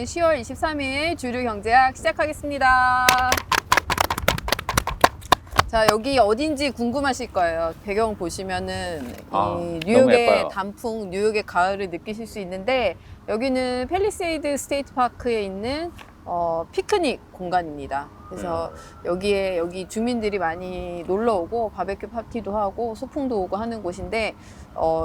오는 10월 23일 주류 경제학 시작하겠습니다. 자, 여기 어딘지 궁금하실 거예요. 배경 보시면은 이 뉴욕의 단풍, 뉴욕의 가을을 느끼실 수 있는데 여기는 팰리세이드 스테이트 파크에 있는 피크닉 공간입니다. 그래서 여기 주민들이 많이 놀러 오고 바베큐 파티도 하고 소풍도 오고 하는 곳인데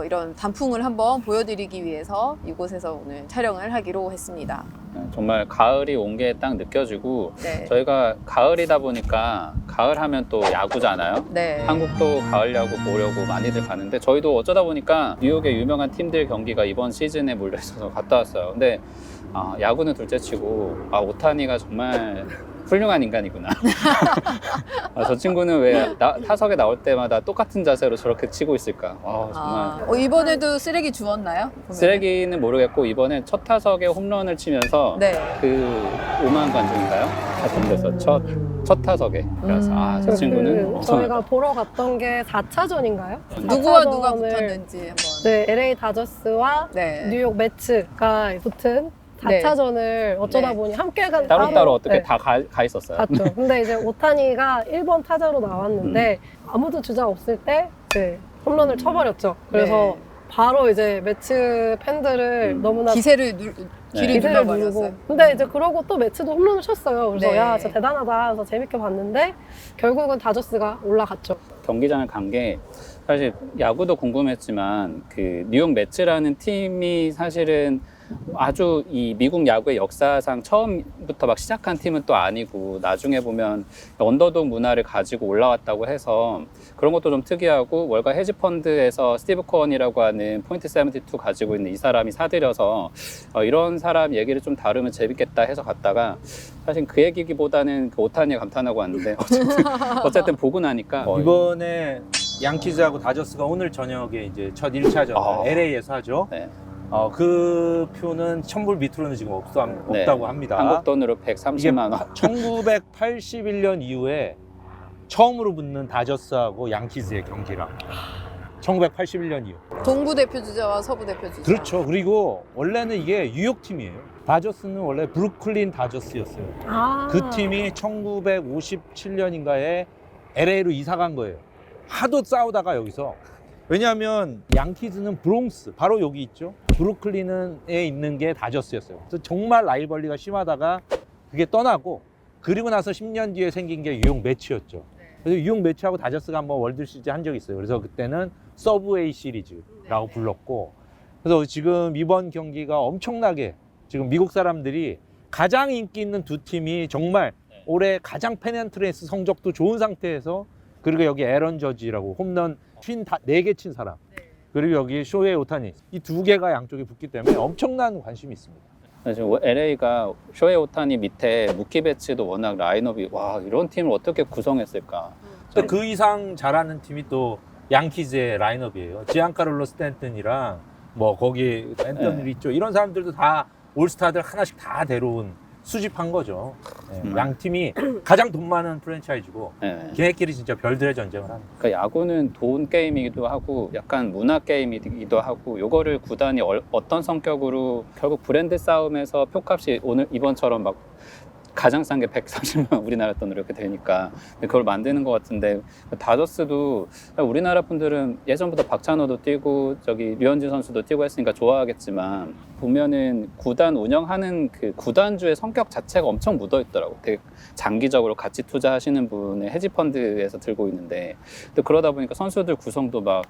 이런 단풍을 한번 보여드리기 위해서 이곳에서 오늘 촬영을 하기로 했습니다. 정말 가을이 온 게 딱 느껴지고 네. 저희가 가을이다 보니까 가을 하면 또 야구잖아요. 네. 한국도 가을 야구 보려고 많이들 가는데 저희도 어쩌다 보니까 뉴욕의 유명한 팀들 경기가 이번 시즌에 몰려있어서 갔다 왔어요. 근데 야구는 둘째치고 오타니가 정말 훌륭한 인간이구나. 저 친구는 왜 타석에 나올 때마다 똑같은 자세로 저렇게 치고 있을까. 정말. 이번에도 쓰레기 주웠나요? 보면은? 쓰레기는 모르겠고 이번에 첫 타석에 홈런을 치면서 네. 그 5만 관중인가요? 다 정돼서 첫 타석에. 그래서 저 친구는 저희가 보러 갔던 게 4차전인가요? 누구와 누가 붙었는지 한번. 네, LA 다저스와 네. 뉴욕 매츠가 붙은 4차전을 어쩌다 네. 보니 함께 간 따로따로 어떻게 네, 다 가 있었어요. 갔죠. 근데 이제 오타니가 1번 타자로 나왔는데 아무도 주자 없을 때 이제 홈런을 쳐버렸죠. 그래서 네. 바로 이제 매츠 팬들을 너무나 기세를 귀를 기세를 눌러버렸어요. 누르고. 근데 이제 그러고 또 매츠도 홈런을 쳤어요. 그래서 네. 야, 진짜 대단하다. 그래서 재밌게 봤는데 결국은 다저스가 올라갔죠. 경기장을 간 게 사실 야구도 궁금했지만 그 뉴욕 매츠라는 팀이 사실은 아주 이 미국 야구의 역사상 처음부터 막 시작한 팀은 또 아니고 나중에 보면 언더독 문화를 가지고 올라왔다고 해서 그런 것도 좀 특이하고 월가 헤지펀드에서 스티브 코언이라고 하는 포인트 72 가지고 있는 이 사람이 사들여서 이런 사람 얘기를 좀 다루면 재밌겠다 해서 갔다가 사실 그 얘기보다는 그 오타니에 감탄하고 왔는데 어쨌든 보고 나니까 이번에 양키즈하고 다저스가 오늘 저녁에 이제 첫 1차전 LA에서 하죠. 네. 그 표는 1000불 밑으로는 지금 없다고 합니다. 한국 돈으로 130만 원. 1981년 이후에 처음으로 붙는 다저스하고 양키즈의 경기라. 1981년 이후. 동부 대표 주자와 서부 대표 주자. 그렇죠. 그리고 원래는 이게 뉴욕 팀이에요. 다저스는 원래 브루클린 다저스였어요. 그 팀이 1957년인가에 LA로 이사 간 거예요. 하도 싸우다가 여기서. 왜냐하면 양키즈는 브롱스, 바로 여기 있죠. 브루클린에 있는 게 다저스였어요. 그래서 정말 라이벌리가 심하다가 그게 떠나고 그리고 나서 10년 뒤에 생긴 게 뉴욕 매치였죠. 그래서 뉴욕 매치하고 다저스가 한번 월드 시리즈 한 적이 있어요. 그래서 그때는 서브웨이 시리즈라고 불렀고, 그래서 지금 이번 경기가 엄청나게 지금 미국 사람들이 가장 인기 있는 두 팀이 정말 올해 가장 페넌트레이스 성적도 좋은 상태에서, 그리고 여기 에런 저지라고 홈런 4개 친 사람, 그리고 여기 쇼헤이 오타니, 이 두 개가 양쪽에 붙기 때문에 엄청난 관심이 있습니다. 지금 LA가 쇼헤이 오타니 밑에 무키 배츠도 워낙 라인업이 이런 팀을 어떻게 구성했을까. 그 이상 잘하는 팀이 또 양키즈의 라인업이에요. 지안카를로 스탠튼이랑 뭐 거기 앤더니 리조 이런 사람들도 다 올스타들 하나씩 다 데려온 수집한 거죠. 양 팀이 가장 돈 많은 프랜차이즈고 걔네끼리 진짜 별들의 전쟁을 합니다. 그러니까 야구는 돈 게임이기도 하고 약간 문화 게임이기도 하고, 요거를 구단이 어떤 성격으로 결국 브랜드 싸움에서 표값이 이번처럼 막 가장 싼 게 130만 원 우리나라 돈으로 이렇게 되니까 그걸 만드는 것 같은데, 다저스도 우리나라 분들은 예전부터 박찬호도 뛰고 저기 류현진 선수도 뛰고 했으니까 좋아하겠지만 보면은 구단 운영하는 그 구단주의 성격 자체가 엄청 묻어 있더라고. 되게 장기적으로 같이 투자하시는 분의 헤지펀드에서 들고 있는데, 또 그러다 보니까 선수들 구성도 막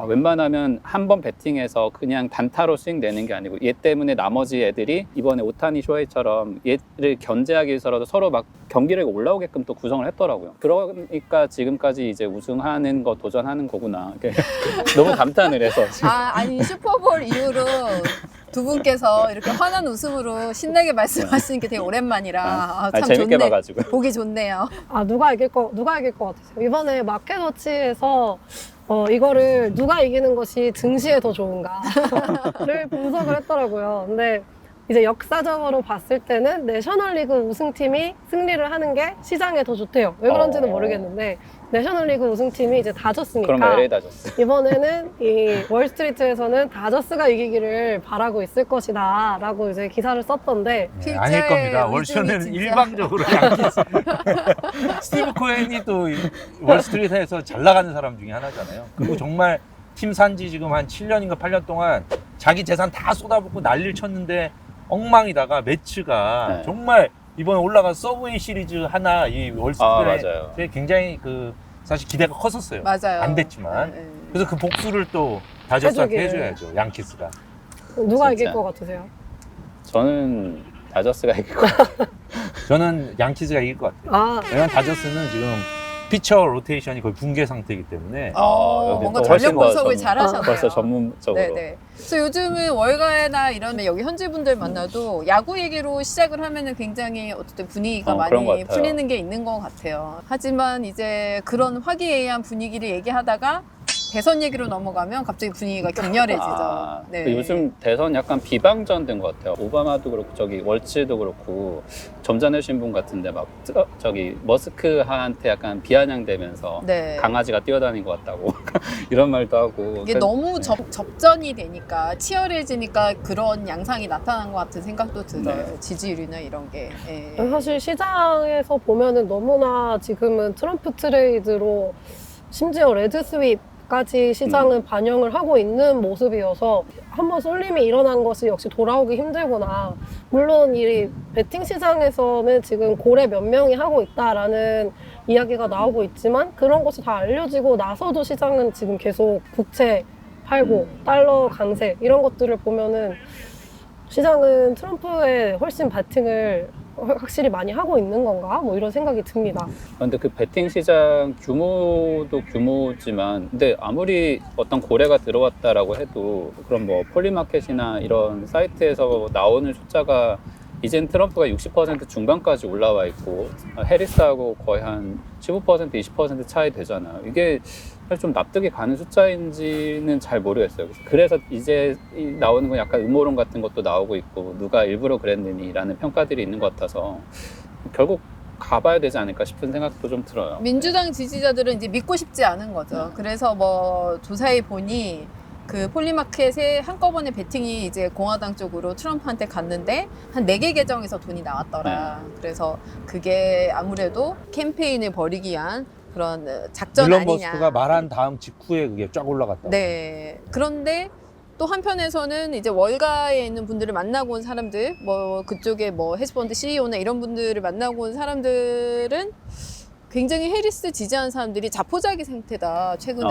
웬만하면 한 번 배팅해서 그냥 단타로 스윙 내는 게 아니고 얘 때문에 나머지 애들이 이번에 오타니 쇼헤이처럼 얘를 견제하기 위해서라도 서로 막 경기력이 올라오게끔 또 구성을 했더라고요. 그러니까 지금까지 이제 우승하는 거 도전하는 거구나. 너무 감탄을 해서 지금. 아니 슈퍼볼 이후로 두 분께서 이렇게 환한 웃음으로 신나게 말씀하시는 게 되게 오랜만이라 참 재밌게 좋네. 봐가지고. 보기 좋네요. 누가 이길 것 같으세요? 이번에 마켓워치에서 이거를 누가 이기는 것이 증시에 더 좋은가를 분석을 했더라고요. 근데 이제 역사적으로 봤을 때는 내셔널리그 우승팀이 승리를 하는 게 시장에 더 좋대요. 왜 그런지는 모르겠는데 내셔널리그 우승팀이 이제 다저스니까 그럼 LA 다저스. 이번에는 이 월스트리트에서는 다저스가 이기기를 바라고 있을 것이다 라고 이제 기사를 썼던데 네, 필자의 아닐 겁니다. 의중이 월쇼는 진짜. 일방적으로 양키스. 스티브 코헨이 또 월스트리트에서 잘 나가는 사람 중에 하나잖아요. 그리고 정말 팀 산지 지금 한 7년인가 8년 동안 자기 재산 다 쏟아붓고 난리를 쳤는데 엉망이다가 매츠가 네. 정말 이번에 올라간 서브웨이 시리즈 하나 이 월스트리트에 맞아요. 굉장히 그 사실 기대가 컸었어요. 맞아요. 안 됐지만. 네, 네. 그래서 그 복수를 또 다저스한테 해주기를. 해줘야죠. 양키스가. 누가 진짜. 이길 것 같으세요? 저는 다저스가 이길 것 같아요. 저는 양키스가 이길 것 같아요. 아, 왜냐면 다저스는 지금 피처 로테이션이 거의 붕괴 상태이기 때문에 여기 뭔가 또 훨씬 전력 더 분석을 전- 잘하셨네요. 벌써 전문적으로. 네네. 그래서 요즘은 월가나 이런 여기 현지분들 만나도 야구 얘기로 시작을 하면은 굉장히 어쨌든 분위기가 그런 것 많이 같아요. 풀리는 게 있는 것 같아요. 하지만 이제 그런 화기애애한 분위기를 얘기하다가 대선 얘기로 넘어가면 갑자기 분위기가 격렬해지죠. 네. 그 요즘 대선 약간 비방전 된 것 같아요. 오바마도 그렇고 저기 월츠도 그렇고 점잖은 신분 같은데 막 저기 머스크한테 약간 비아냥대면서 네. 강아지가 뛰어다닌 것 같다고 이런 말도 하고. 이게 너무 접전이 되니까 치열해지니까 그런 양상이 나타난 것 같은 생각도 들어요. 네. 지지율이나 이런 게. 예. 사실 시장에서 보면은 너무나 지금은 트럼프 트레이드로 심지어 레드 스윕까지 시장은 반영을 하고 있는 모습이어서 한번 쏠림이 일어난 것이 역시 돌아오기 힘들구나. 물론 이 베팅 시장에서는 지금 고래 몇 명이 하고 있다라는 이야기가 나오고 있지만 그런 것이 다 알려지고 나서도 시장은 지금 계속 국채 팔고 달러 강세 이런 것들을 보면은 시장은 트럼프에 훨씬 바팅을 확실히 많이 하고 있는 건가? 뭐 이런 생각이 듭니다. 근데 그 베팅 시장 규모도 규모지만 근데 아무리 어떤 고래가 들어왔다라고 해도 그럼 뭐 폴리마켓이나 이런 사이트에서 나오는 숫자가 이젠 트럼프가 60% 중반까지 올라와 있고 해리스하고 거의 한 15% 20% 차이 되잖아요. 이게 사실 좀 납득이 가는 숫자인지는 잘 모르겠어요. 그래서 이제 나오는 건 약간 음모론 같은 것도 나오고 있고 누가 일부러 그랬느니라는 평가들이 있는 것 같아서 결국 가봐야 되지 않을까 싶은 생각도 좀 들어요. 민주당 지지자들은 이제 믿고 싶지 않은 거죠. 그래서 뭐 조사해 보니 그 폴리마켓에 한꺼번에 베팅이 이제 공화당 쪽으로 트럼프한테 갔는데 한 4개 계정에서 돈이 나왔더라. 그래서 그게 아무래도 캠페인을 벌이기 위한 그런 작전 일론 아니냐. 머스크가 말한 다음 직후에 그게 쫙 올라갔다. 네. 그런데 또 한편에서는 이제 월가에 있는 분들을 만나고 온 사람들, 뭐 그쪽에 뭐 헤지펀드 CEO나 이런 분들을 만나고 온 사람들은 굉장히 해리스 지지하는 사람들이 자포자기 상태다. 최근에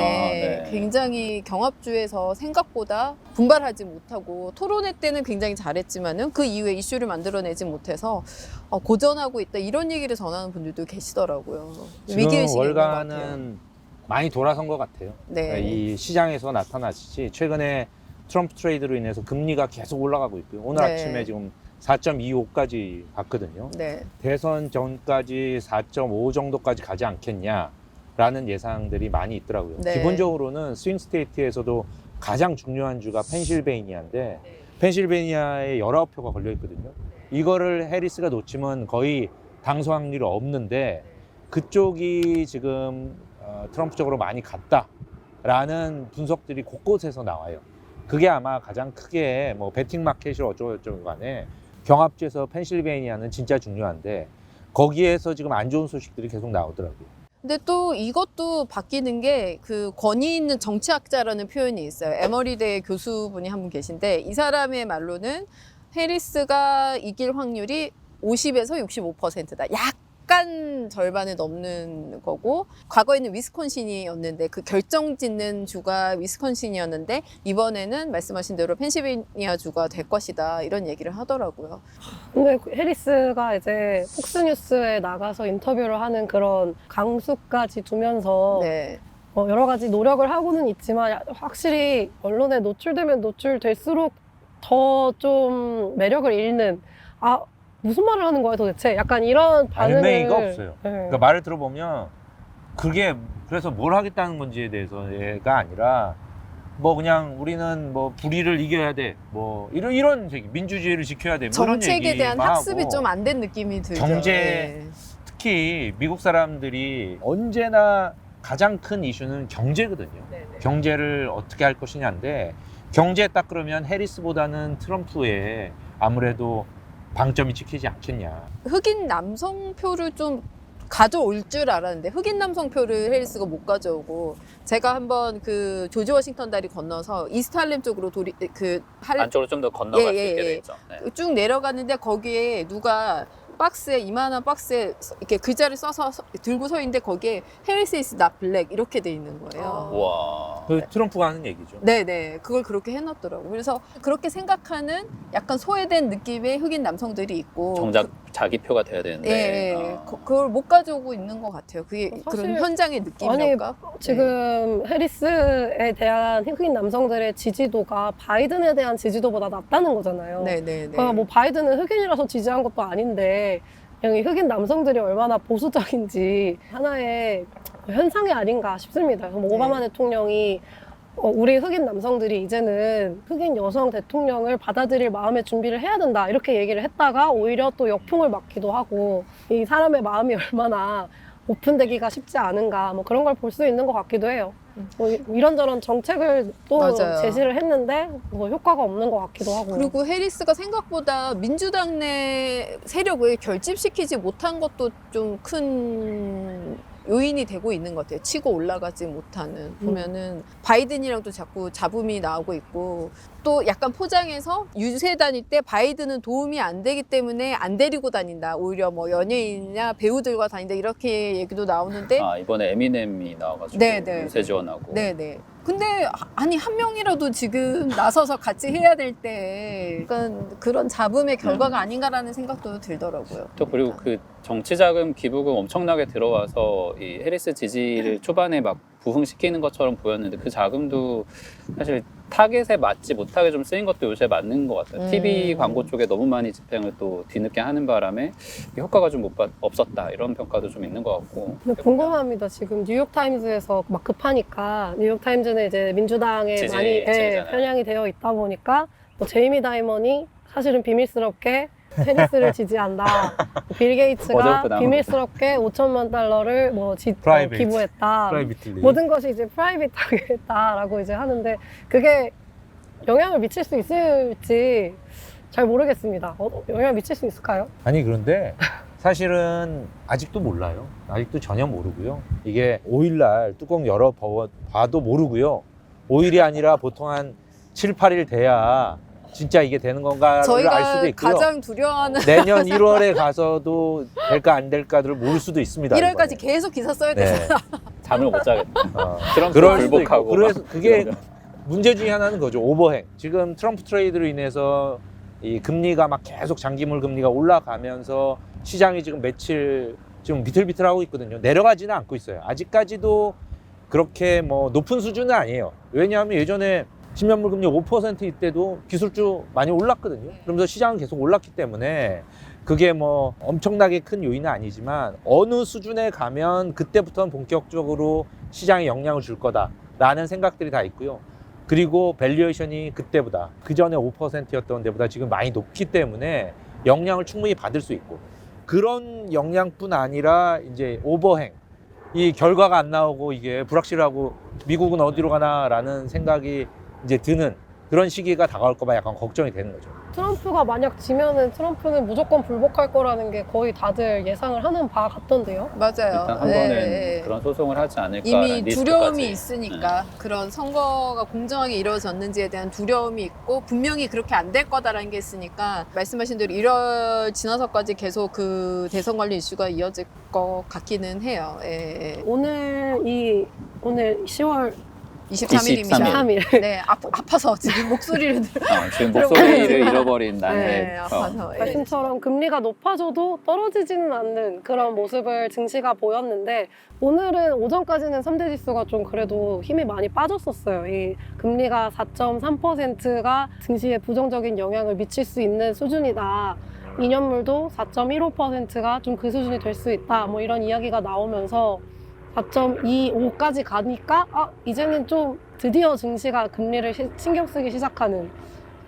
네. 굉장히 경합주에서 생각보다 분발하지 못하고 토론회 때는 굉장히 잘했지만은 그 이후에 이슈를 만들어내지 못해서 고전하고 있다. 이런 얘기를 전하는 분들도 계시더라고요. 지금 위기의식이 있는 것 같아요. 월가는 많이 돌아선 것 같아요. 네. 이 시장에서 나타나듯이 최근에 트럼프 트레이드로 인해서 금리가 계속 올라가고 있고요. 오늘 네. 아침에 지금 4.25까지 갔거든요. 네. 대선 전까지 4.5 정도까지 가지 않겠냐라는 예상들이 많이 있더라고요. 네. 기본적으로는 스윙 스테이트에서도 가장 중요한 주가 펜실베이니아인데 펜실베이니아에 19표가 걸려 있거든요. 이거를 해리스가 놓치면 거의 당선 확률이 없는데 그쪽이 지금 트럼프 쪽으로 많이 갔다라는 분석들이 곳곳에서 나와요. 그게 아마 가장 크게 뭐 베팅 마켓이 어쩌고저쩌고 간에 경합주에서 펜실베이니아는 진짜 중요한데 거기에서 지금 안 좋은 소식들이 계속 나오더라고요. 근데 또 이것도 바뀌는 게 그 권위 있는 정치학자라는 표현이 있어요. 에머리대 교수분이 한 분 계신데 이 사람의 말로는 해리스가 이길 확률이 50에서 65%다. 약간 절반을 넘는 거고 과거에는 위스콘신이었는데 그 결정짓는 주가 위스콘신이었는데 이번에는 말씀하신 대로 펜실베이니아 주가 될 것이다. 이런 얘기를 하더라고요. 근데 해리스가 이제 폭스뉴스에 나가서 인터뷰를 하는 그런 강수까지 두면서 네. 여러 가지 노력을 하고는 있지만 확실히 언론에 노출되면 노출될수록 더 좀 매력을 잃는 무슨 말을 하는 거야 도대체? 약간 이런 반응을 알맹이가 없어요. 네. 그러니까 말을 들어보면 그게 그래서 뭘 하겠다는 건지에 대해서가 아니라 뭐 그냥 우리는 뭐 불의를 이겨야 돼. 뭐 이런 얘기, 민주주의를 지켜야 돼. 뭐 이런 정책에 대한 얘기만 학습이 하고. 좀 안 된 느낌이 들죠. 경제 네. 특히 미국 사람들이 언제나 가장 큰 이슈는 경제거든요. 네네. 경제를 어떻게 할 것이냐인데 경제 딱 그러면 해리스보다는 트럼프에 아무래도 방점이 찍히지 않겠냐. 흑인 남성 표를 좀 가져올 줄 알았는데 흑인 남성 표를 해리스가 못 가져오고 제가 한번 그 조지 워싱턴 다리 건너서 이스트 할렘 쪽으로 안쪽으로 좀 더 건너갈 예, 수 있게 예, 돼 예. 있죠. 네. 쭉 내려갔는데 거기에 누가 박스에 이만한 박스에 이렇게 글자를 써서 들고 서 있는데 거기에 해리스 is not black 이렇게 돼 있는 거예요. 우와. 그 트럼프가 하는 얘기죠. 네네 그걸 그렇게 해놨더라고. 그래서 그렇게 생각하는 약간 소외된 느낌의 흑인 남성들이 있고 정작 자기 표가 돼야 되는데. 예, 그걸 못 가져오고 있는 것 같아요. 그게 사실- 그런 현장의 느낌이랄까? 지금 해리스에 대한 흑인 남성들의 지지도가 바이든에 대한 지지도보다 낮다는 거잖아요. 네네네. 그러니까 뭐 바이든은 흑인이라서 지지한 것도 아닌데 그냥 이 흑인 남성들이 얼마나 보수적인지 하나의 현상이 아닌가 싶습니다. 그래서 뭐 네. 오바마 대통령이 우리 흑인 남성들이 이제는 흑인 여성 대통령을 받아들일 마음의 준비를 해야 된다 이렇게 얘기를 했다가 오히려 또 역풍을 맞기도 하고 이 사람의 마음이 얼마나 오픈되기가 쉽지 않은가 뭐 그런 걸 볼 수 있는 것 같기도 해요. 뭐 이런저런 정책을 또 맞아요. 제시를 했는데 뭐 효과가 없는 것 같기도 하고. 그리고 해리스가 생각보다 민주당 내 세력을 결집시키지 못한 것도 좀 큰 요인이 되고 있는 것 같아요. 치고 올라가지 못하는. 보면은 바이든이랑도 자꾸 잡음이 나오고 있고 또 약간 포장해서 유세 다닐 때 바이든은 도움이 안 되기 때문에 안 데리고 다닌다. 오히려 뭐 연예인이나 배우들과 다닌다. 이렇게 얘기도 나오는데 아, 이번에 에미넴이 나와가지고 네. 유세 지원하고. 네네. 근데 아니 한 명이라도 지금 나서서 같이 해야 될 때 약간 그런 잡음의 결과가 아닌가라는 생각도 들더라고요. 또 그리고 그 정치 자금 기부금 엄청나게 들어와서 이 해리스 지지를 초반에 막 부흥시키는 것처럼 보였는데 그 자금도 사실 타겟에 맞지 못하게 좀 쓰인 것도 요새 맞는 것 같아요. TV 광고 쪽에 너무 많이 집행을 또 뒤늦게 하는 바람에 효과가 좀 없었다 이런 평가도 좀 있는 것 같고. 근데 궁금합니다. 지금 뉴욕타임즈에서 막 급하니까 뉴욕타임즈는 이제 민주당에 지지 많이 층이잖아요. 편향이 되어 있다 보니까 뭐 제이미 다이먼이 사실은 비밀스럽게 해리스를 지지한다. 빌 게이츠가 어제부터 나온 비밀스럽게 5천만 달러를 뭐 프라이베이트. 기부했다. 프라이빗리. 모든 것이 이제 프라이빗하게 했다라고 이제 하는데 그게 영향을 미칠 수 있을지 잘 모르겠습니다. 영향을 미칠 수 있을까요? 아니 그런데 사실은 아직도 몰라요. 아직도 전혀 모르고요. 이게 5일날 뚜껑 열어봐도 모르고요. 5일이 아니라 보통 한 7, 8일 돼야 진짜 이게 되는 건가를 알 수도 저희가 있고요. 가장 두려워하는 내년 1월에 가서도 될까 안 될까를 모를 수도 있습니다. 1월까지 이번에. 계속 기사 써야 네. 돼서 잠을 못 자겠네. 그럴 트럼프 수도 불복하고. 있고. 그래서 막 그게 이런 거. 문제 중에 하나는 거죠. 오버행. 지금 트럼프 트레이드로 인해서 이 금리가 막 계속 장기물 금리가 올라가면서 시장이 지금 며칠 지금 비틀비틀하고 있거든요. 내려가지는 않고 있어요. 아직까지도 그렇게 뭐 높은 수준은 아니에요. 왜냐하면 예전에 10년물 금리 5% 이때도 기술주 많이 올랐거든요. 그러면서 시장은 계속 올랐기 때문에 그게 뭐 엄청나게 큰 요인은 아니지만 어느 수준에 가면 그때부터는 본격적으로 시장에 영향을 줄 거다라는 생각들이 다 있고요. 그리고 밸류에이션이 그때보다 그 전에 5%였던 데보다 지금 많이 높기 때문에 영향을 충분히 받을 수 있고 그런 영향뿐 아니라 이제 오버행 이 결과가 안 나오고 이게 불확실하고 미국은 어디로 가나라는 생각이 이제 드는 그런 시기가 다가올까 봐 약간 걱정이 되는 거죠. 트럼프가 만약 지면은 트럼프는 무조건 불복할 거라는 게 거의 다들 예상을 하는 바 같던데요. 맞아요. 일단 한 번은 그런 소송을 하지 않을까라는 이미 리스크까지. 두려움이 있으니까 그런 선거가 공정하게 이루어졌는지에 대한 두려움이 있고 분명히 그렇게 안 될 거다라는 게 있으니까 말씀하신 대로 1월 지나서까지 계속 그 대선 관련 이슈가 이어질 것 같기는 해요. 예. 오늘 10월 23일입니다. 23일. 네, 아파서 지금 목소리를 지금 목소리를 잃어버린 나의 네, 아파서. 예. 말씀처럼 금리가 높아져도 떨어지지는 않는 그런 모습을 증시가 보였는데 오늘은 오전까지는 3대 지수가 좀 그래도 힘이 많이 빠졌었어요. 이 금리가 4.3%가 증시에 부정적인 영향을 미칠 수 있는 수준이다. 2년물도 4.15%가 좀 그 수준이 될 수 있다. 뭐 이런 이야기가 나오면서 4.25까지 가니까 이제는 좀 드디어 증시가 금리를 신경 쓰기 시작하는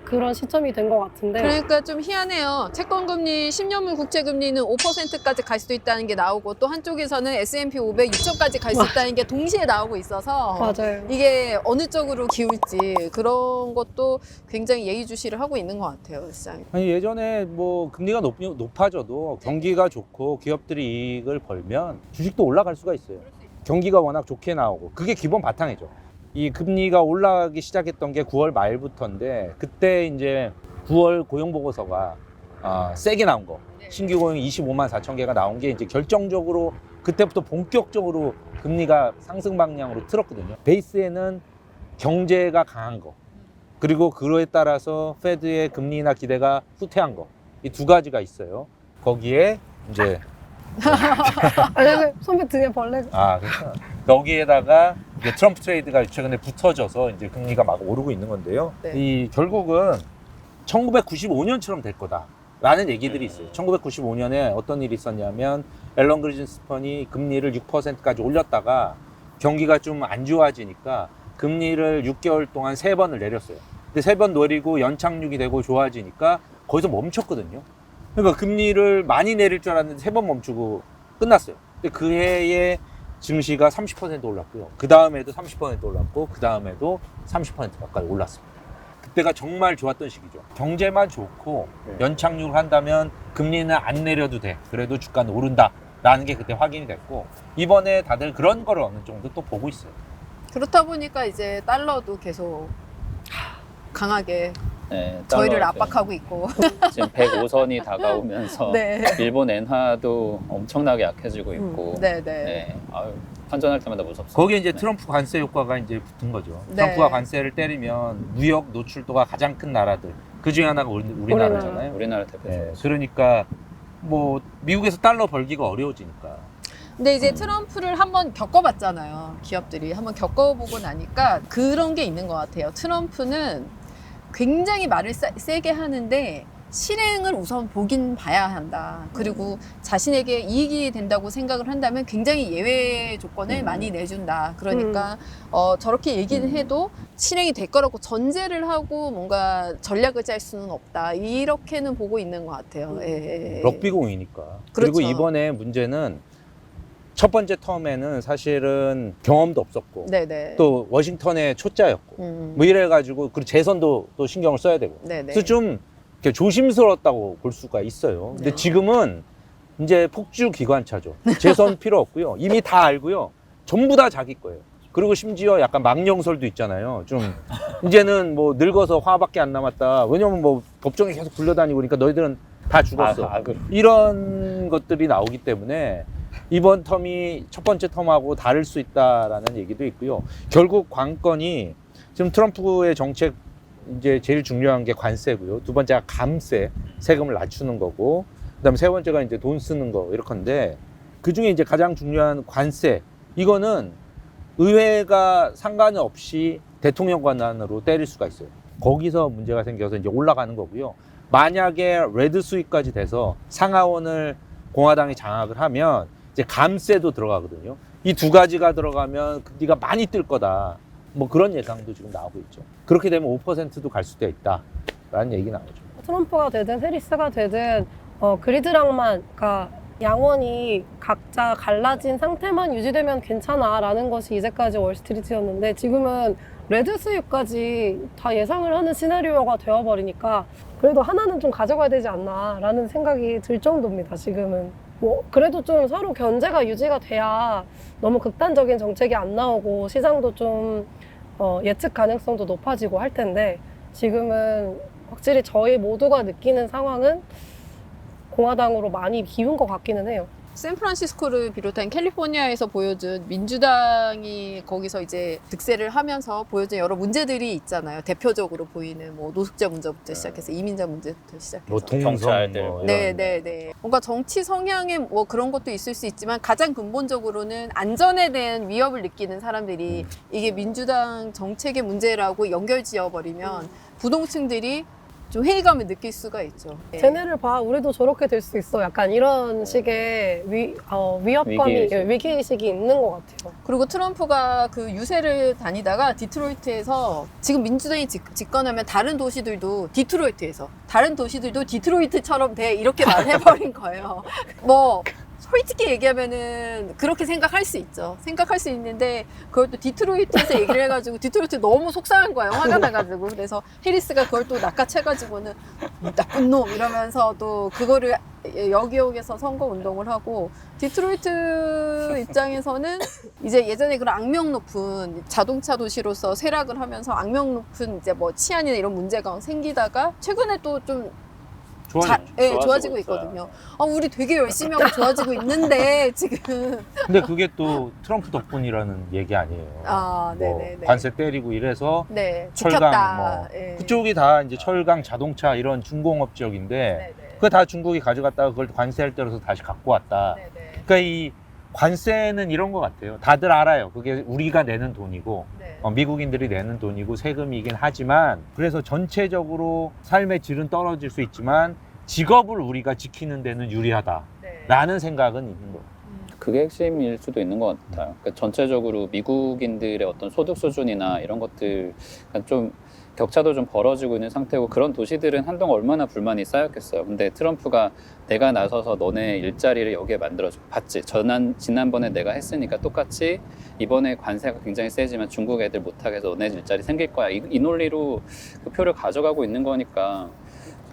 그런 시점이 된 것 같은데. 그러니까 좀 희한해요. 채권금리, 10년물 국채금리는 5%까지 갈 수도 있다는 게 나오고 또 한쪽에서는 S&P 500 6천까지 갈 수 있다는 게 동시에 나오고 있어서 맞아요. 이게 어느 쪽으로 기울지 그런 것도 굉장히 예의주시를 하고 있는 것 같아요, 시장이. 아니 예전에 뭐 금리가 높아져도 경기가 좋고 기업들이 이익을 벌면 주식도 올라갈 수가 있어요. 경기가 워낙 좋게 나오고 그게 기본 바탕이죠. 이 금리가 올라가기 시작했던 게 9월 말부터인데 그때 이제 9월 고용 보고서가 세게 나온 거, 신규 고용 25만 4천 개가 나온 게 이제 결정적으로 그때부터 본격적으로 금리가 상승 방향으로 틀었거든요. 베이스에는 경제가 강한 거, 그리고 그로에 따라서 페드의 금리나 기대가 후퇴한 거, 이 두 가지가 있어요. 거기에 이제 아니, 선배 등에 벌레가. 그렇죠. 여기에다가 이제 트럼프 트레이드가 최근에 붙어져서 이제 금리가 막 오르고 있는 건데요. 네. 이 결국은 1995년처럼 될 거다라는 얘기들이 있어요. 1995년에 어떤 일이 있었냐면 앨런 그리즌스펀이 금리를 6%까지 올렸다가 경기가 좀 안 좋아지니까 금리를 6개월 동안 3번을 내렸어요. 근데 3번 내리고 연착륙이 되고 좋아지니까 거기서 멈췄거든요. 그러니까 금리를 많이 내릴 줄 알았는데 3번 멈추고 끝났어요. 근데 그 해에 증시가 30% 올랐고요. 그 다음에도 30% 올랐고, 그 다음에도 30% 가까이 올랐습니다. 그때가 정말 좋았던 시기죠. 경제만 좋고 연착륙을 한다면 금리는 안 내려도 돼. 그래도 주가는 오른다라는 게 그때 확인이 됐고, 이번에 다들 그런 거를 어느 정도 또 보고 있어요. 그렇다 보니까 이제 달러도 계속 강하게 네, 저희를 달러 압박하고 있고. 지금 105선이 다가오면서 네. 일본 엔화도 엄청나게 약해지고 있고 네네. 네, 아유, 환전할 때마다 무섭습니다. 거기에 이제 네. 트럼프 관세 효과가 이제 붙은 거죠. 네. 트럼프가 관세를 때리면 무역 노출도가 가장 큰 나라들, 그 중에 하나가 우리나라잖아요. 우리나라 대표죠. 네, 그러니까 뭐 미국에서 달러 벌기가 어려워지니까. 근데 이제 트럼프를 한번 겪어봤잖아요. 기업들이 한번 겪어보고 나니까 그런 게 있는 것 같아요. 트럼프는 굉장히 말을 세게 하는데 실행을 우선 보긴 봐야 한다. 그리고 자신에게 이익이 된다고 생각을 한다면 굉장히 예외 조건을 많이 내준다. 그러니까 저렇게 얘기는 해도 실행이 될 거라고 전제를 하고 뭔가 전략을 짤 수는 없다. 이렇게는 보고 있는 것 같아요. 예. 럭비공이니까. 그렇죠. 그리고 이번에 문제는 첫 번째 텀에는 사실은 경험도 없었고 네네. 또 워싱턴의 초짜였고 뭐 이래가지고 그리고 재선도 또 신경을 써야 되고 네네. 그래서 좀 이렇게 조심스러웠다고 볼 수가 있어요. 근데 네. 지금은 이제 폭주 기관차죠. 재선 필요 없고요. 이미 다 알고요. 전부 다 자기 거예요. 그리고 심지어 약간 망령설도 있잖아요. 좀 이제는 뭐 늙어서 화밖에 안 남았다. 왜냐면 뭐 법정에 계속 불려다니고 그러니까 너희들은 다 죽었어. 이런 것들이 나오기 때문에 이번 텀이 첫 번째 텀하고 다를 수 있다라는 얘기도 있고요. 결국 관건이 지금 트럼프의 정책 이제 제일 중요한 게 관세고요. 두 번째가 감세, 세금을 낮추는 거고, 그다음에 세 번째가 이제 돈 쓰는 거 이렇건데 그 중에 이제 가장 중요한 관세 이거는 의회가 상관없이 대통령 권한으로 때릴 수가 있어요. 거기서 문제가 생겨서 이제 올라가는 거고요. 만약에 레드 수위까지 돼서 상하원을 공화당이 장악을 하면 이제 감세도 들어가거든요. 이 두 가지가 들어가면 금리가 많이 뜰 거다. 뭐 그런 예상도 지금 나오고 있죠. 그렇게 되면 5%도 갈 수도 있다라는 얘기 나오죠. 트럼프가 되든 해리스가 되든 그리드락만, 그러니까 양원이 각자 갈라진 상태만 유지되면 괜찮아라는 것이 이제까지 월스트리트였는데 지금은 레드 수입까지 다 예상을 하는 시나리오가 되어버리니까 그래도 하나는 좀 가져가야 되지 않나라는 생각이 들 정도입니다. 지금은 뭐 그래도 좀 서로 견제가 유지가 돼야 너무 극단적인 정책이 안 나오고 시장도 좀 예측 가능성도 높아지고 할 텐데 지금은 확실히 저희 모두가 느끼는 상황은 공화당으로 많이 기운 것 같기는 해요. 샌프란시스코를 비롯한 캘리포니아에서 보여준 민주당이 거기서 이제 득세를 하면서 보여준 여러 문제들이 있잖아요. 대표적으로 보이는 뭐 노숙자 문제부터 시작해서 이민자 문제부터 시작해서 뭐 동성 경찰들. 뭐 이런. 네네네. 뭔가 정치 성향의 뭐 그런 것도 있을 수 있지만 가장 근본적으로는 안전에 대한 위협을 느끼는 사람들이 이게 민주당 정책의 문제라고 연결지어 버리면 부동층들이 좀 회의감을 느낄 수가 있죠. 예. 쟤네를 봐, 우리도 저렇게 될 수 있어. 약간 이런 식의 위협감이, 위기의식이 있는 것 같아요. 그리고 트럼프가 그 유세를 다니다가 디트로이트에서 지금 민주당이 집권하면 다른 도시들도 디트로이트처럼 돼 이렇게 말해버린 거예요. 뭐 솔직히 얘기하면은 그렇게 생각할 수 있죠. 생각할 수 있는데 그걸 또 디트로이트에서 얘기를 해가지고 디트로이트 너무 속상한 거예요. 화가 나가지고. 그래서 해리스가 그걸 또 낚아채가지고는 나쁜 놈 이러면서 또 그거를 여기저기에서 선거 운동을 하고 디트로이트 입장에서는 이제 예전에 그런 악명 높은 자동차 도시로서 쇠락을 하면서 악명 높은 이제 뭐 치안이나 이런 문제가 생기다가 최근에 또좀 좋아지고 있거든요. 우리 되게 열심히 하고 좋아지고 있는데 지금. 근데 그게 또 트럼프 덕분이라는 얘기 아니에요. 아, 뭐 네네. 관세 때리고 이래서 네, 철강 지켰다. 뭐 예. 그쪽이 다 이제 철강, 자동차 이런 중공업 지역인데 네네. 그거 다 중국이 가져갔다가 그걸 관세를 때려서 다시 갖고 왔다. 네네. 그러니까 이 관세는 이런 것 같아요. 다들 알아요. 그게 우리가 내는 돈이고 네. 미국인들이 내는 돈이고 세금이긴 하지만 그래서 전체적으로 삶의 질은 떨어질 수 있지만 직업을 우리가 지키는 데는 유리하다라는 네. 생각은 있는 거예요. 그게 핵심일 수도 있는 것 같아요. 그러니까 전체적으로 미국인들의 어떤 소득 수준이나 이런 것들 그러니까 좀 격차도 좀 벌어지고 있는 상태고 그런 도시들은 한동안 얼마나 불만이 쌓였겠어요. 근데 트럼프가 내가 나서서 너네 일자리를 여기에 만들어줘. 봤지? 지난번에 내가 했으니까 똑같이 이번에 관세가 굉장히 세지만 중국 애들 못하게 해서 너네 일자리 생길 거야. 이 논리로 그 표를 가져가고 있는 거니까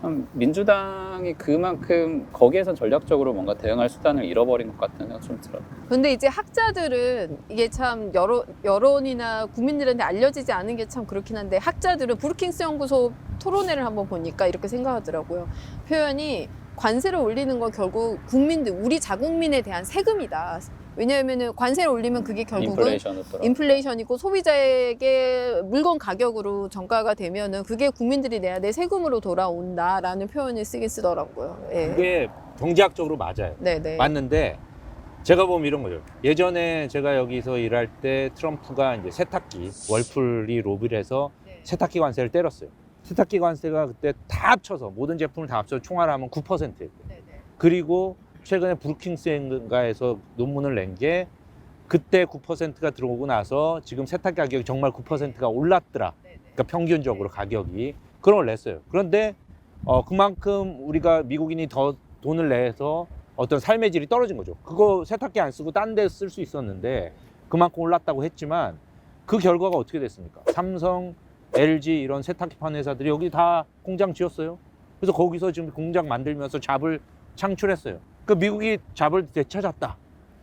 참 민주당이 그만큼 거기에선 전략적으로 뭔가 대응할 수단을 잃어버린 것 같다는 생각 좀 들어요. 근데 이제 학자들은 이게 참 여론이나 국민들한테 알려지지 않은 게 참 그렇긴 한데 학자들은 브루킹스 연구소 토론회를 한번 보니까 이렇게 생각하더라고요. 표현이 관세를 올리는 건 결국 우리 자국민에 대한 세금이다. 왜냐하면 관세를 올리면 그게 결국은 인플레이션이고 소비자에게 물건 가격으로 전가가 되면은 그게 국민들이 내야 될 세금으로 돌아온다라는 표현을 쓰더라고요. 예. 그게 경제학적으로 맞아요. 네네. 맞는데 제가 보면 이런 거죠. 예전에 제가 여기서 일할 때 트럼프가 이제 세탁기 월풀이 로비해서 세탁기 관세를 때렸어요. 세탁기 관세가 그때 다 합쳐서 모든 제품을 다 합쳐서 총알하면 9%였대요. 그리고 최근에 브루킹스인가에서 논문을 낸 게 그때 9%가 들어오고 나서 지금 세탁기 가격이 정말 9%가 올랐더라. 그러니까 평균적으로 가격이 그런 걸 냈어요. 그런데 그만큼 우리가 미국인이 더 돈을 내서 어떤 삶의 질이 떨어진 거죠. 그거 세탁기 안 쓰고 딴 데 쓸 수 있었는데 그만큼 올랐다고 했지만 그 결과가 어떻게 됐습니까? 삼성, LG 이런 세탁기 파는 회사들이 여기 다 공장 지었어요. 그래서 거기서 지금 공장 만들면서 잡을 창출했어요. 그 미국이 잡을 되찾았다.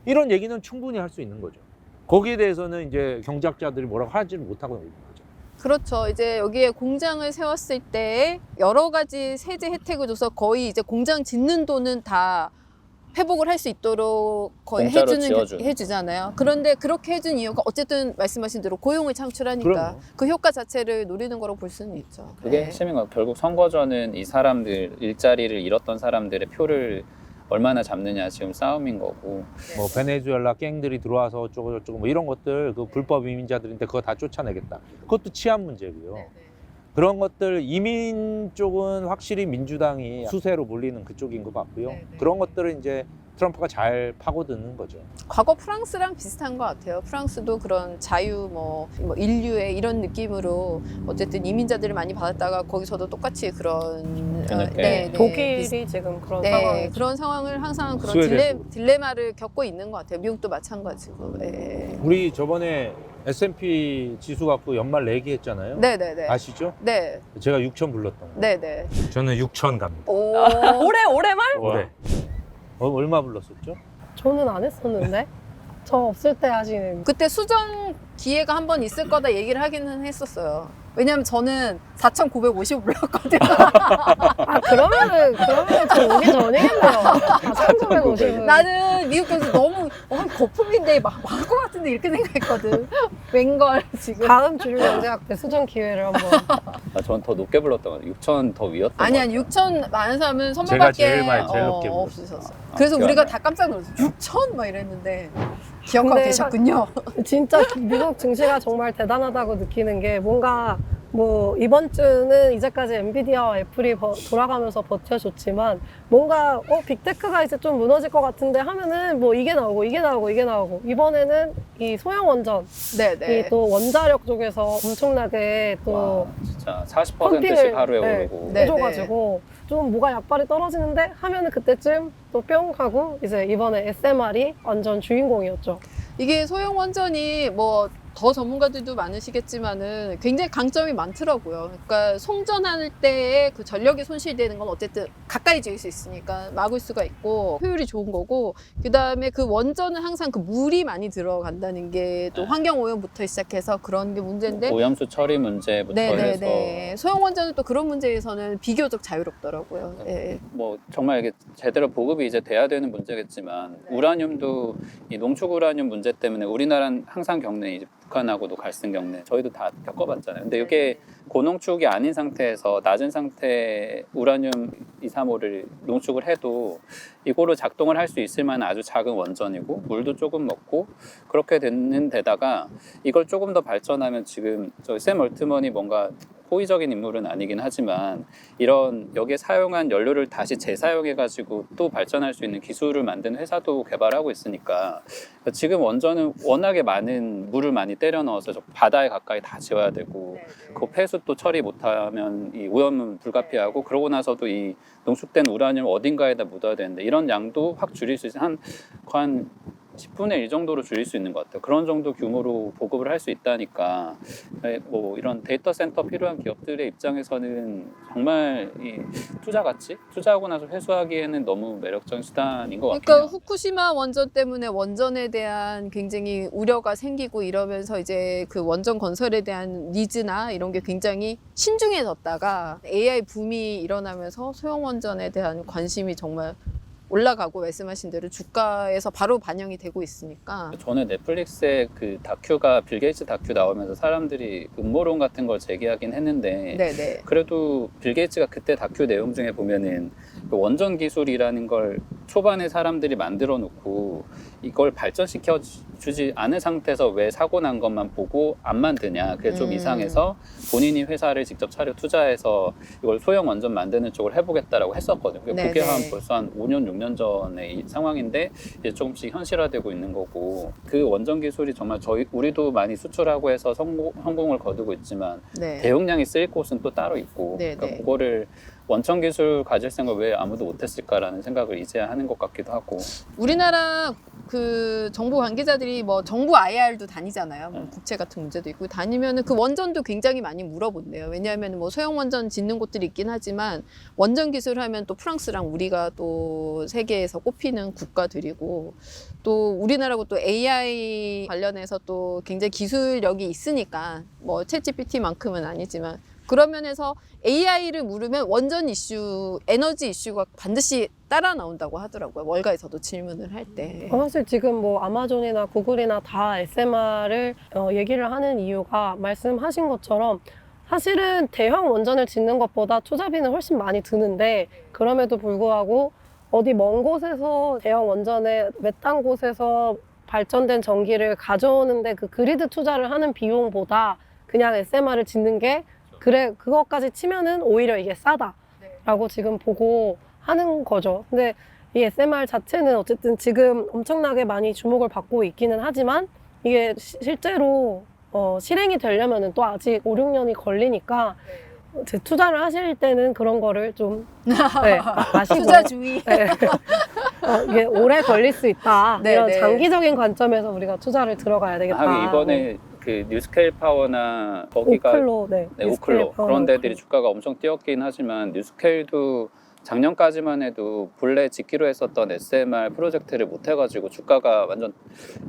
이런 얘기는 충분히 할 수 있는 거죠. 거기에 대해서는 이제 경제학자들이 뭐라고 하지를 못하고 있는 거죠. 그렇죠. 이제 여기에 공장을 세웠을 때 여러 가지 세제 혜택을 줘서 거의 이제 공장 짓는 돈은 다 회복을 할 수 있도록 거의 해주잖아요. 그런데 그렇게 해준 이유가 어쨌든 말씀하신 대로 고용을 창출하니까 그럼요. 그 효과 자체를 노리는 거로 볼 수는 있죠. 그게 네. 핵심인 것 같아요. 결국 선거 전은 이 사람들 일자리를 잃었던 사람들의 표를 얼마나 잡느냐 지금 싸움인 거고. 뭐 베네수엘라 갱들이 들어와서 어쩌고 저쩌고 뭐 이런 것들 그 불법 이민자들인데 그거 다 쫓아내겠다. 그것도 치안 문제고요. 그런 것들 이민 쪽은 확실히 민주당이 수세로 몰리는 그쪽인 것 같고요. 그런 것들은 이제 트럼프가 잘 파고드는 거죠. 과거 프랑스랑 비슷한 것 같아요. 프랑스도 그런 자유, 뭐 인류의 이런 느낌으로 어쨌든 이민자들을 많이 받았다가 거기서도 똑같이 그런 독일이 지금 그런 상황. 그런 상황을 항상 그런 스웨덴도. 딜레마를 겪고 있는 것 같아요. 미국도 마찬가지고. 네. 우리 저번에 S&P 지수 갖고 연말 내기 했잖아요. 네네네. 아시죠? 네. 제가 6천 불렀던 거. 네네. 저는 6천 갑니다. 오. 올해말? 올해. 얼마 불렀었죠? 저는 안 했었는데. 저 없을 때 하시는. 그때 수정 기회가 한 번 있을 거다 얘기를 하기는 했었어요. 왜냐면 저는 4,950 불렀거든요. 그러면은 좀 오기 전이겠네요. 4,950은. 나는 미국 가서 너무 거품인데 막 것 같은데 이렇게 생각했거든. 웬걸 지금. 다음 주류 경제학 때 수정 기회를 한번. 전 더 높게 불렀던 것 같아요. 6천 더 위였던 것 아니 같아요. 6천 많은 사람은 선물밖에 제일 높게 없으셨어. 그래서 기억 우리가 안 다 깜짝 놀랐어. 6천 막 이랬는데 기억하고 근데 계셨군요. 진짜 미국 증시가 정말 대단하다고 느끼는 게 뭔가 뭐 이번 주는 이제까지 엔비디아와 애플이 돌아가면서 버텨줬지만 뭔가 빅테크가 이제 좀 무너질 것 같은데 하면은 뭐 이게 나오고 이번에는 이 소형 원전 네네. 이 또 원자력 쪽에서 엄청나게 또 와, 진짜 40%씩 펌핑을 하루에 네, 오르고. 네. 해줘가지고 좀 뭐가 약발이 떨어지는데 하면은 그때쯤 또 뿅 하고 이제 이번에 SMR이 완전 주인공이었죠. 이게 소형 원전이 뭐 더 전문가들도 많으시겠지만은 굉장히 강점이 많더라고요. 그러니까 송전할 때에 그 전력이 손실되는 건 어쨌든 가까이 지을 수 있으니까 막을 수가 있고 효율이 좋은 거고, 그 다음에 그 원전은 항상 그 물이 많이 들어간다는 게 또 환경 오염부터 시작해서 그런 게 문제인데, 오염수 처리 문제부터 해서 네네네. 소형 원전은 또 그런 문제에서는 비교적 자유롭더라고요. 예. 뭐 정말 이게 제대로 보급이 이제 돼야 되는 문제겠지만 우라늄도 이 농축 우라늄 문제 때문에 우리나라는 항상 겪는 이제 북한하고도 갈등 겪는, 저희도 다 겪어봤잖아요. 근데 이게 고농축이 아닌 상태에서 낮은 상태 우라늄 235를 농축을 해도 이거로 작동을 할 수 있을 만한 아주 작은 원전이고 물도 조금 먹고 그렇게 되는 데다가 이걸 조금 더 발전하면, 지금 저희 샘 얼트먼이 뭔가 호의적인 인물은 아니긴 하지만 이런 여기에 사용한 연료를 다시 재사용해가지고 또 발전할 수 있는 기술을 만드는 회사도 개발하고 있으니까, 지금 원전은 워낙에 많은 물을 많이 때려 넣어서 저 바다에 가까이 다 지어야 되고 그 폐수 또 처리 못하면 이 오염은 불가피하고, 그러고 나서도 이 농축된 우라늄 어딘가에다 묻어야 되는데 이런 양도 확 줄일 수 있어요. 한 10분의 1 정도로 줄일 수 있는 것 같아요. 그런 정도 규모로 보급을 할 수 있다니까, 뭐 이런 데이터 센터 필요한 기업들의 입장에서는 정말 이 투자 가치? 투자하고 나서 회수하기에는 너무 매력적인 수단인 것 그러니까 같아요. 후쿠시마 원전 때문에 원전에 대한 굉장히 우려가 생기고 이러면서 이제 그 원전 건설에 대한 니즈나 이런 게 굉장히 신중해졌다가 AI 붐이 일어나면서 소형 원전에 대한 관심이 정말 올라가고, 말씀하신 대로 주가에서 바로 반영이 되고 있으니까. 전에 넷플릭스에 그 다큐가 빌 게이츠 다큐 나오면서 사람들이 음모론 같은 걸 제기하긴 했는데, 네네. 그래도 빌 게이츠가 그때 다큐 내용 중에 보면은 그 원전 기술이라는 걸 초반에 사람들이 만들어 놓고 이걸 발전시켜 주지 않은 상태에서 왜 사고 난 것만 보고 안 만드냐, 그게 좀 이상해서 본인이 회사를 직접 차려 투자해서 이걸 소형 원전 만드는 쪽을 해보겠다라고 했었거든요. 그게 네네. 한 벌써 한 5년 6년 전의 상황인데 이제 조금씩 현실화되고 있는 거고, 그 원전 기술이 정말 우리도 많이 수출하고 해서 성공을 거두고 있지만 네. 대용량이 쓰일 곳은 또 따로 있고, 네네. 그러니까 그거를 원천 기술 가질 생각을 왜 아무도 못했을까라는 생각을 이제야 하는 것 같기도 하고. 우리나라 그 정부 관계자들이 뭐 정부 IR도 다니잖아요. 뭐 국채 같은 문제도 있고 다니면은 그 원전도 굉장히 많이 물어본대요. 왜냐하면 뭐 소형 원전 짓는 곳들이 있긴 하지만 원전 기술 하면 또 프랑스랑 우리가 또 세계에서 꼽히는 국가들이고, 또 우리나라고 또 AI 관련해서 또 굉장히 기술력이 있으니까 뭐 챗GPT만큼은 아니지만 그런 면에서 AI를 물으면 원전 이슈, 에너지 이슈가 반드시 따라 나온다고 하더라고요. 월가에서도 질문을 할 때. 사실 지금 뭐 아마존이나 구글이나 다 SMR을 얘기를 하는 이유가 말씀하신 것처럼 사실은 대형 원전을 짓는 것보다 투자비는 훨씬 많이 드는데, 그럼에도 불구하고 어디 먼 곳에서 대형 원전에 외딴 곳에서 발전된 전기를 가져오는데 그 그리드 투자를 하는 비용보다 그냥 SMR을 짓는 게, 그래 그것까지 치면은 오히려 이게 싸다라고 지금 보고 하는 거죠. 근데 이 SMR 자체는 어쨌든 지금 엄청나게 많이 주목을 받고 있기는 하지만 이게 실제로 실행이 되려면은 또 아직 5, 6년이 걸리니까 투자를 하실 때는 그런 거를 좀 아시고 투자주의. 네. 이게 오래 걸릴 수 있다. 네, 이런 네. 장기적인 관점에서 우리가 투자를 들어가야 되겠다. 하긴 이번에 그 뉴스케일 파워나 거기가 오클로, 네, 오클로 그런 오클로. 데들이 주가가 엄청 뛰었긴 하지만, 뉴스케일도 작년까지만 해도 본래 짓기로 했었던 SMR 프로젝트를 못 해가지고 주가가 완전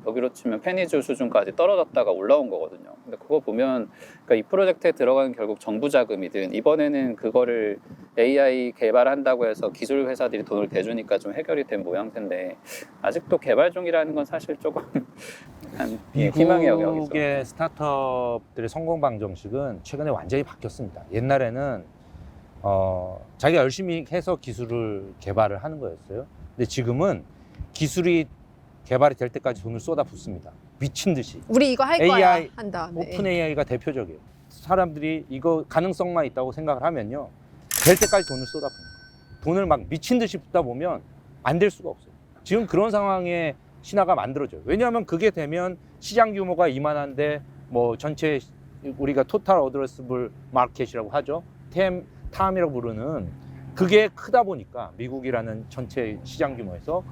여기로 치면 페니주 수준까지 떨어졌다가 올라온 거거든요. 근데 그거 보면 그러니까 이 프로젝트에 들어가는 결국 정부 자금이든, 이번에는 그거를 AI 개발한다고 해서 기술 회사들이 돈을 대주니까 좀 해결이 된 모양새인데, 아직도 개발 중이라는 건 사실 조금 희망의 영역이죠. 미국의 스타트업들의 성공 방정식은 최근에 완전히 바뀌었습니다. 옛날에는 자기가 열심히 해서 기술을 개발을 하는 거였어요. 근데 지금은 기술이 개발이 될 때까지 돈을 쏟아붓습니다. 미친 듯이. 우리 이거 할 거야 AI, 한 다음에. 오픈 AI가 대표적이에요. 사람들이 이거 가능성만 있다고 생각을 하면요, 될 때까지 돈을 쏟아붓는 거예요. 돈을 막 미친 듯이 붓다 보면 안 될 수가 없어요. 지금 그런 상황에 신화가 만들어져요. 왜냐하면 그게 되면 시장 규모가 이만한데 뭐 전체 우리가 토탈 어드레스블 마켓이라고 하죠. 탐이라고 부르는 그게 크다 보니까 미국이라는 전체 시장 규모에서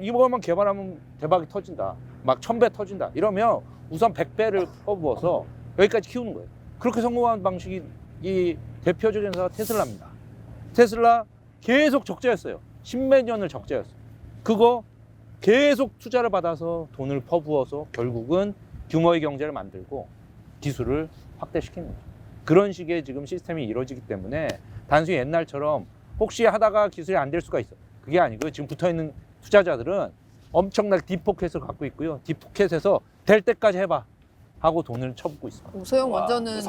이거만 개발하면 대박이 터진다. 막 1000배 터진다. 이러면 우선 100배를 퍼부어서 여기까지 키우는 거예요. 그렇게 성공한 방식이 이 대표적인 회사가 테슬라입니다. 테슬라 계속 적자였어요. 10몇 년을 적자였어요. 그거 계속 투자를 받아서 돈을 퍼부어서 결국은 규모의 경제를 만들고 기술을 확대시키는 거죠. 그런 식의 지금 시스템이 이루어지기 때문에 단순히 옛날처럼 혹시 하다가 기술이 안 될 수가 있어. 그게 아니고 지금 붙어있는 투자자들은 엄청나게 딥포켓을 갖고 있고요. 딥포켓에서 될 때까지 해봐 하고 돈을 쳐붓고 있습니다. 오소영 원전은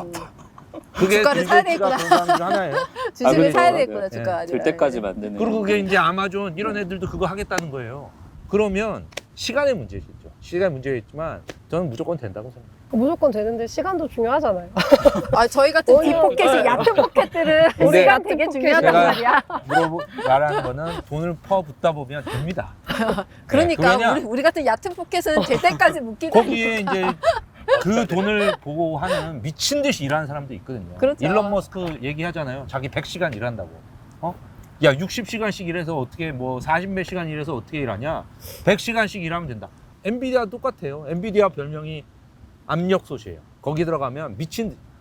그게 주가를 사야 빌 게이츠가 되겠구나. 그런 사람 중 하나예요. 주식을 그렇죠. 사야 되겠구나, 네. 주가. 될 때까지 만드는. 그리고 그게 이제 아마존 이런 애들도 그거 하겠다는 거예요. 그러면 시간의 문제겠죠. 시간의 문제겠지만 저는 무조건 된다고 생각해요. 무조건 되는데 시간도 중요하잖아요. 아, 저희 같은 오히려- 딥포켓이 네. 얕은 포켓들은 근데 시간 되게 중요하단 제가 말이야. 말하는 거는 돈을 퍼붓다 보면 됩니다. 그러니까 왜냐? 우리 같은 얕은 포켓은 될 때까지 묶이다. 거기에 이제 그 돈을 보고 하는 미친 듯이 일하는 사람도 있거든요. 그렇죠. 일론 머스크 얘기하잖아요. 자기 100시간 일한다고. 야, 60시간씩 일해서 어떻게 뭐 40몇 시간 일해서 어떻게 일하냐? 100시간씩 일하면 된다. 엔비디아 똑같아요. 엔비디아 별명이 압력솥이에요. 거기 들어가면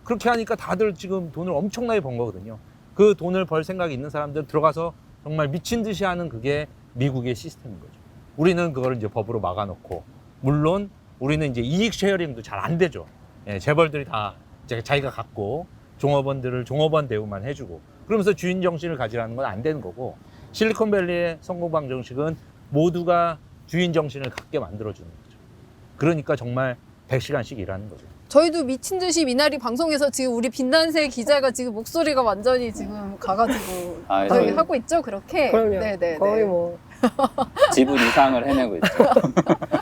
그렇게 하니까 다들 지금 돈을 엄청나게 번 거거든요. 그 돈을 벌 생각이 있는 사람들 들어가서 정말 미친 듯이 하는 그게 미국의 시스템인 거죠. 우리는 그걸 이제 법으로 막아놓고, 물론 우리는 이제 이익 쉐어링도 잘 안 되죠. 예, 재벌들이 다 이제 자기가 갖고 종업원들을 종업원 대우만 해주고, 그러면서 주인 정신을 가지라는 건 안 되는 거고, 실리콘밸리의 성공 방정식은 모두가 주인 정신을 갖게 만들어주는 거죠. 그러니까 정말 100시간씩 일하는 거죠. 저희도 미친 듯이 미나리 방송에서 지금 우리 빛난새 기자가 지금 목소리가 완전히 지금 가가지고 아, 저희 저희 하고 있죠, 그렇게. 그럼요. 네네. 거의 뭐 지분 이상을 해내고 있죠.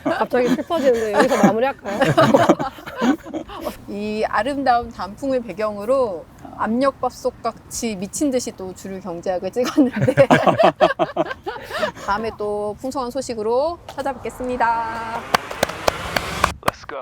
갑자기 슬퍼지는데 여기서 마무리할까요? 이 아름다운 단풍을 배경으로 압력밥솥 같이 미친 듯이 또 주류 경제학을 찍었는데 다음에 또 풍성한 소식으로 찾아뵙겠습니다. Let's go.